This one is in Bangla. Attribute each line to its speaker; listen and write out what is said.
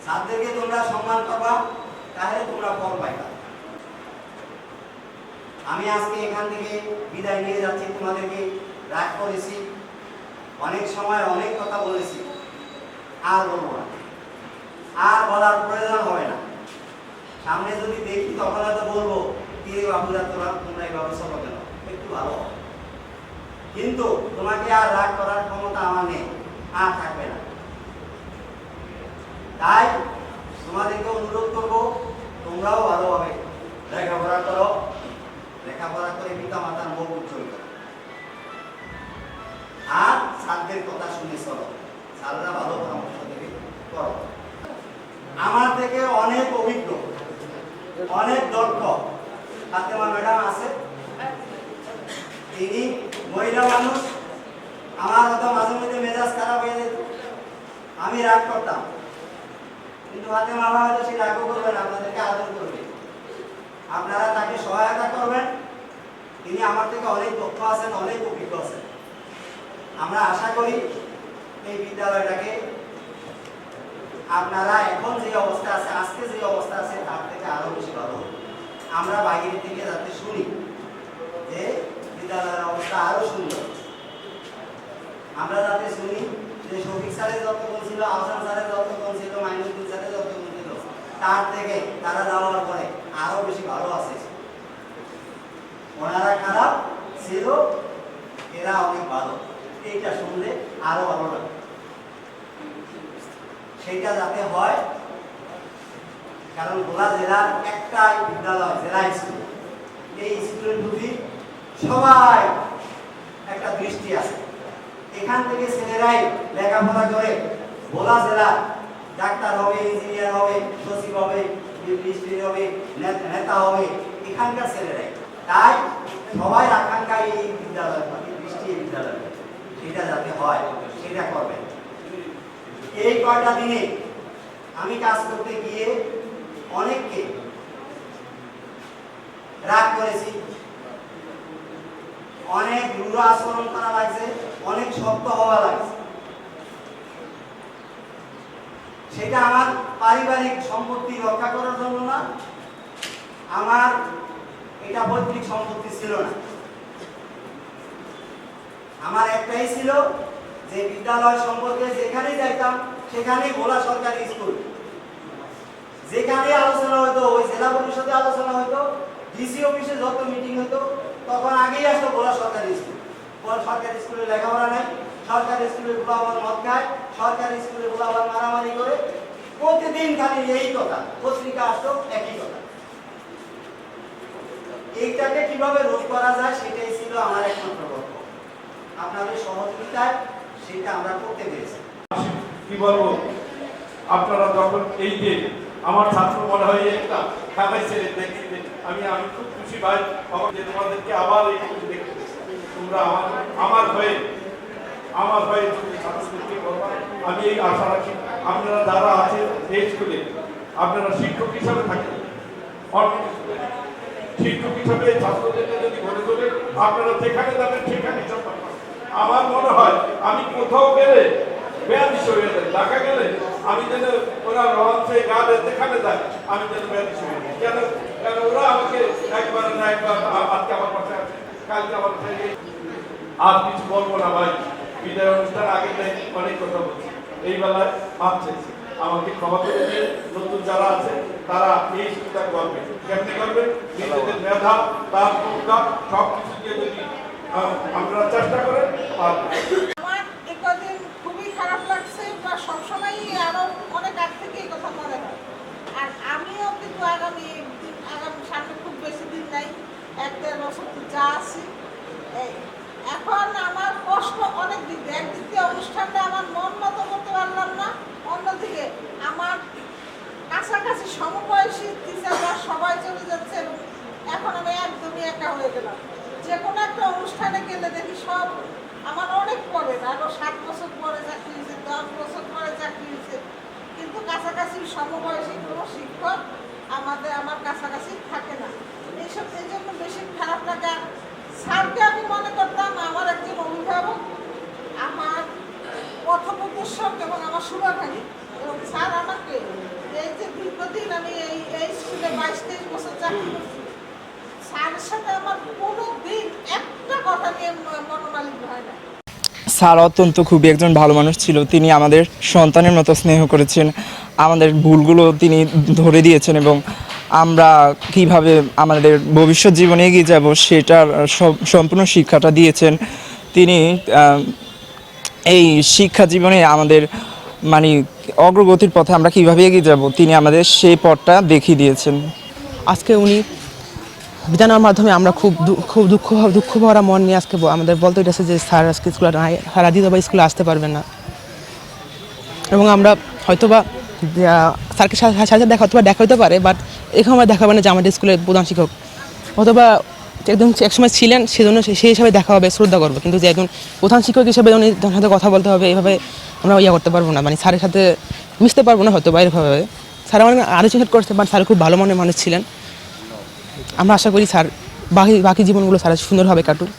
Speaker 1: ছাত্রদেরকে তোমরা সম্মান করবা, তাহলে তোমরা ফল পাইবা। আমি আজকে এখান থেকে বিদায় নিয়ে যাচ্ছি, তোমাদেরকে রাগ করেছি, অনেক সময় অনেক কথা বলেছি, আর বলবো না, আর বলার প্রয়োজন হবে না। সামনে যদি দেখি তখন হয়তো বলবো কি বাবুরা তোমরা এইভাবে চলো কেন, একটু ভালো। কিন্তু তোমাকে আর রাগ করার ক্ষমতা আমার নেই, আর থাকবে না। তাই তোমাদেরকে অনুরোধ করবো, তোমরাও ভালোভাবে লেখাপড়া করো, লেখাপড়া করে পিতা মাতার মুখ উজ্জ্বল করো, আর ছাত্রদের কথা শুনে চলো, ছাত্ররা ভালো পরামর্শ দেবে, করো। আমার থেকে অনেক অভিজ্ঞ, অনেক দক্ষ ফাতেমা ম্যাডাম আছে, তিনি মহিলা মানুষ। আমার হয়তো মাঝে মধ্যে মেজাজ খারাপ হয়ে যেত, আমি রাগ করতাম, কিন্তু ফাতেমা হয়তো সে রাগও করবেন, আপনাদেরকে আদর করবে, আপনারা তাকে সহায়তা করবেন। তিনি আমার থেকে অনেক দক্ষ আছেন, অনেক অভিজ্ঞ আছেন। আমরা আশা করি এই বিদ্যালয়টাকে আপনারা এখন যে অবস্থা আছে, আজকে যে অবস্থা আছে, তার থেকে আরো বেশি ভালো হবে। আমরা বাইরে থেকে যাতে শুনি যে বিদ্যালয়ের অবস্থা আরো সুন্দর, আমরা যাতে শুনি যে শফিক স্যারের যতক্ষণ ছিল, আহসান স্যারের যতক্ষণ ছিল, মাইনুদ্দিন স্যারের যতক্ষণ ছিল, তার থেকে তারা যাওয়ার পরে আরো বেশি ভালো আছে। ওনারা খারাপ ছিল, এরা অনেক ভালো, এইটা শুনলে আরো ভালো লাগে। সেটা যাতে হয়, কারণ ভোলা জেলার একটাই বিদ্যালয়, জেলা স্কুল। এই স্কুলের প্রতি সবাই একটা দৃষ্টি আছে। এখান থেকে ছেলেরাই লেখাপড়া করে ভোলা জেলার ডাক্তার হবে, ইঞ্জিনিয়ার হবে, সচিব হবে, মিনিস্ট্রি হবে, নেতা হবে, এখানকার ছেলেরাই। তাই সবাই আকাঙ্ক্ষা এই বিদ্যালয়, দৃষ্টি এই বিদ্যালয়, সেটা যাতে হয় সেটা করবেন। এই কয়টা দিনে আমি কাজ করতে গিয়ে অনেককে রাগ করেছি, অনেক রূঢ় আচরণ করা লাগছে, অনেক শক্ত হওয়া লাগছে। সেটা আমার পারিবারিক সম্পত্তি রক্ষা করার জন্য না, আমার এটা পৈতৃক সম্পত্তি ছিল না। আমার একটাই ছিল যে বিদ্যালয় সম্পর্কে যেখানেই যাইতাম সেখানেই ভোলা সরকারি স্কুল, যেখানে আলোচনা হইতো, ওই জেলা পরিষদে আলোচনা হইতো, ডিসি অফিসে যত মিটিং হইতো, তখন আগেই আসতো ভোলা সরকারি স্কুল। সরকারি স্কুলে লেখাপড়া নাই, সরকারি স্কুলে গোলাবার মদ খায়, সরকারি স্কুলে গোলাবার মারামারি করে, প্রতিদিন খালি এই কথা, পত্রিকা আসতো একই কথা। এইটাকে কিভাবে রোধ করা যায় সেটাই ছিল আমার একমাত্র লক্ষ্য। আপনাদের সহযোগিতায় সেটা আমরা করতে পেরেছি।
Speaker 2: কি বলবো, আপনারা যখন এই যে আমার ছাত্র মনে হয় একটা খাবাইছে দেখতে, আমি খুব খুশি ভাই যে তোমাদেরকে আবার এই দেখতে, তোমরা আমার হয়ে ছাত্রদেরকে করবা। আমি এই আশা রাখি আপনারা যারা আছেন এই স্কুলে, আপনারা শিক্ষক হিসাবে থাকেন, শিক্ষক হিসাবে ছাত্রদেরকে যদি গড়ে তোলে, আপনারা যেখানে যাবেন সেখানে আমার মনে হয় আমি কোথাও গেলে বেয়াদিস হয়ে যায়, ঢাকা গেলে আমি যেন ওরা রহস্যে গালে যেখানে যায় আমি যেন বেয়াদিস হয়ে যাই। কেন ওরা আমাকে একবার না একবার আজকে আমার পাশে আছে, কালকে আমার পাশে। আর কিছু বলবো না ভাই, বিদায় অনুষ্ঠান আগে অনেক কথা বলছি, এই বেলায় মাপ চাইছি, আমাকে ক্ষমা করে দিয়ে নতুন যারা আছে তারা এই সুবিধা করবে। কেমনি করবে? নিজেদের মেধা, তার প্রজ্ঞা সব কিছু দিয়ে যদি আপনারা চেষ্টা করেন।
Speaker 3: আমার একদিন খুবই খারাপ লাগছে, বা সবসময় আরো অনেক আগ থেকে এই কথা মনে হয়। আর আমিও কিন্তু আগামী সামনে খুব বেশি দিন নাই, 1-1.5 বছর যা আছি। এখন আমার কষ্ট অনেক দিক দিয়ে, একদিক দিয়ে অনুষ্ঠানটা আমার মন মতো করতে পারলাম না, অন্যদিকে আমার কাছাকাছি সমবয়সী টিচাররা সবাই চলে যাচ্ছে এবং এখন আমি একদমই একা হয়ে গেলাম। যে কোনো একটা অনুষ্ঠানে গেলে দেখি সব আমার অনেক পরে, আরো 7 বছর পরে চাকরি হয়েছে, 10 বছর পরে চাকরি হয়েছে, কিন্তু কাছাকাছি সমবয়সী কোনো শিক্ষক আমার কাছাকাছি থাকে না। এইসব এই জন্য বেশি খারাপ লাগে। স্যারকে আমি মনে করতাম আমার একজন অভিভাবক, আমার পথপ্রদর্শক এবং আমার শুভাকাঙ্ক্ষী, এবং স্যার আমাকে স্কুলে 22-23 বছর চাকরি করছি, স্যারের সাথে আমার কোনো দিন একটা কথা নিয়ে মনোমালিন্য হয় না।
Speaker 4: স্যার অত্যন্ত খুবই একজন ভালো মানুষ ছিল। তিনি আমাদের সন্তানের মতো স্নেহ করেছেন, আমাদের ভুলগুলো তিনি ধরে দিয়েছেন এবং আমরা কিভাবে আমাদের ভবিষ্যৎ জীবনে এগিয়ে যাব সেটার সম্পূর্ণ শিক্ষাটা দিয়েছেন তিনি। এই শিক্ষা জীবনে আমাদের মানে অগ্রগতির পথে আমরা কিভাবে এগিয়ে যাব তিনি আমাদের সেই পথটা দেখিয়ে দিয়েছেন।
Speaker 5: আজকে উনি বিদায় নেওয়ার মাধ্যমে আমরা খুব দুঃখ ভরা মন নিয়ে আজকে আমাদের বলতে হইতেছে যে স্যার আজকে স্কুলে নাই, স্যার দ্বিতীয়বার স্কুলে আসতে পারবেন না। এবং আমরা হয়তোবা স্যারকে সাথে দেখা হতে পারে, বাট এখানে আমরা দেখাবে না যে আমাদের স্কুলের প্রধান শিক্ষক, অথবা একদম একসময় ছিলেন সেজন্য সেই হিসাবে দেখা হবে, শ্রদ্ধা করবো। কিন্তু যে একজন প্রধান শিক্ষক হিসেবে উনি তার সাথে কথা বলতে হবে, এভাবে আমরা করতে পারবো না, মানে স্যারের সাথে মিশতে পারবো না হয়তো বা এরভাবে। স্যার অনেক আলোচনা করতে, বাট স্যার খুব ভালো মনের মানুষ ছিলেন। আমরা আশা করি স্যার বাকি জীবনগুলো স্যার সুন্দরভাবে কাটুক।